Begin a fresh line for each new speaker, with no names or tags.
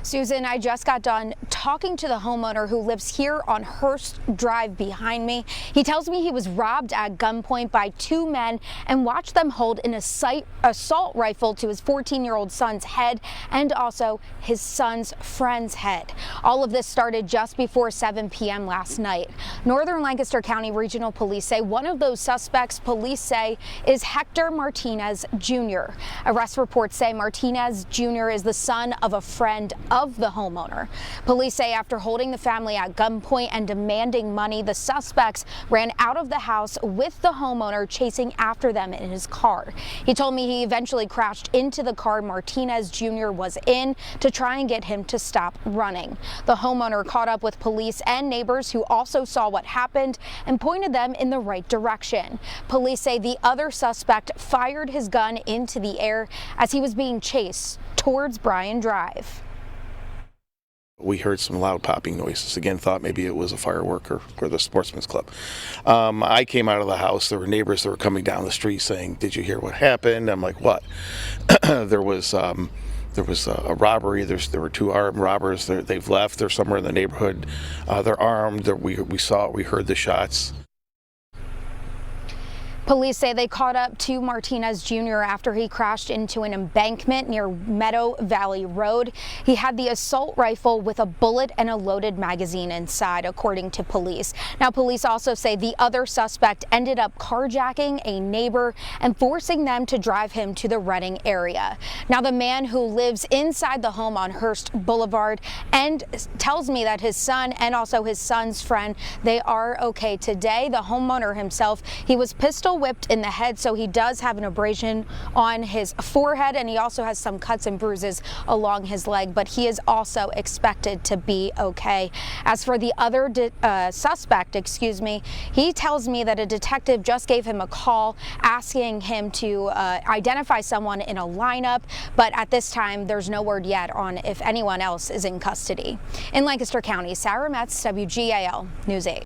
Susan, I just got done talking to the homeowner who lives here on Hurst Drive behind me. He tells me he was robbed at gunpoint by two men and watched them hold an assault rifle to his 14-year-old son's head and also his son's friend's head. All of this started just before 7 p.m. last night. Northern Lancaster County Regional Police say one of those suspects police say is Hector Martinez Jr. Arrest reports say Martinez Jr. is the son of a friend of the homeowner. Police say after holding the family at gunpoint and demanding money, the suspects ran out of the house with the homeowner chasing after them in his car. He told me he eventually crashed into the car Martinez Jr. was in to try and get him to stop running. The homeowner caught up with police and neighbors who also saw what happened and pointed them in the right direction. Police say the other suspect fired his gun into the air as he was being chased towards Bryan Drive.
We heard some loud popping noises. Again, thought maybe it was a firework or the sportsman's club. I came out of the house. There were neighbors that were coming down the street saying, "Did you hear what happened?" I'm like, "What?" There was a robbery. There were two armed robbers. They've left. They're somewhere in the neighborhood. They're armed. We heard the shots.
Police say they caught up to Martinez Jr. after he crashed into an embankment near Meadow Valley Road. He had the assault rifle with a bullet and a loaded magazine inside, according to police. Now, police also say the other suspect ended up carjacking a neighbor and forcing them to drive him to the Reading area. Now, the man who lives inside the home on Hurst Boulevard and tells me that his son and also his son's friend, they are okay today. The homeowner himself, he was pistol whipped in the head, so he does have an abrasion on his forehead, and he also has some cuts and bruises along his leg, but he is also expected to be okay. As for the other suspect, he tells me that a detective just gave him a call asking him to identify someone in a lineup, but at this time there's no word yet on if anyone else is in custody. In Lancaster County, Sarah Metz, WGAL News 8.